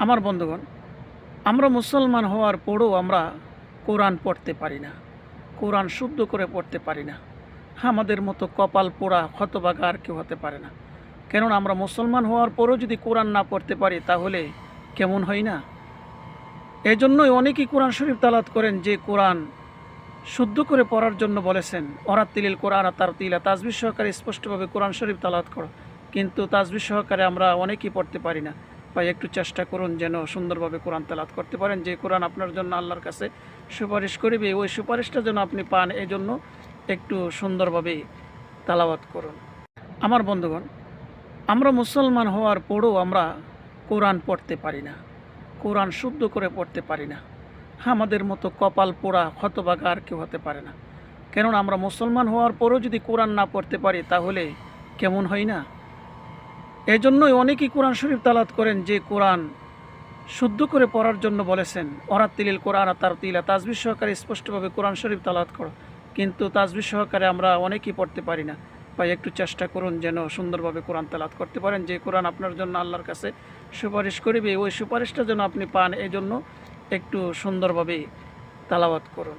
আমার বন্ধুগণ, আমরা মুসলমান হওয়ার পরও আমরা কোরআন পড়তে পারি না, কোরআন শুদ্ধ করে পড়তে পারি না। আমাদের মতো কপাল পোড়া হতভাগা আর কেউ হতে পারে না। কেননা আমরা মুসলমান হওয়ার পরও যদি কোরআন না পড়তে পারি তাহলে কেমন হয় না? এজন্যই অনেকেই কোরআন শরীফ তালাওয়াত করেন, যে কোরআন শুদ্ধ করে পড়ার জন্য বলেছেন অরাত্তিলিল কোরআন তারতিলা, তাসবিহ সহকারে স্পষ্টভাবে কোরআন শরীফ তালাওয়াত করো। কিন্তু তাসবিহ সহকারে আমরা অনেকেই পড়তে পারি না। ভাই, একটু চেষ্টা করুন যেন সুন্দরভাবে কোরআন তেলাওয়াত করতে পারেন। যে কোরআন আপনার জন্য আল্লাহর কাছে সুপারিশ করিবে, ওই সুপারিশটা যেন আপনি পান, এই জন্য একটু সুন্দরভাবে তেলাওয়াত করুন। আমার বন্ধুগণ, আমরা মুসলমান হওয়ার পরও আমরা কোরআন পড়তে পারি না, কোরআন শুদ্ধ করে পড়তে পারি না। আমাদের মতো কপাল পোড়া হতভাগা আর কেউ হতে পারে না। কেননা আমরা মুসলমান হওয়ার পরও যদি কোরআন না পড়তে পারি তাহলে কেমন হয় না? এজন্যই অনেকেই কোরআন শরীফ তালাওয়াত করেন, যে কোরআন শুদ্ধ করে পড়ার জন্য বলেছেন অরাত্তিলিল কোরআন তারতিলা, তাসবিহ সহকারে স্পষ্টভাবে কোরআন শরীফ তালাওয়াত করো। কিন্তু তাসবিহ সহকারে আমরা অনেকেই পড়তে পারি না। ভাই, একটু চেষ্টা করুন যেন সুন্দরভাবে কোরআন তেলাওয়াত করতে পারেন। যে কোরআন আপনার জন্য আল্লাহর কাছে সুপারিশ করিবে, ওই সুপারিশটা যেন আপনি পান, এই জন্য একটু সুন্দরভাবে তেলাওয়াত করুন।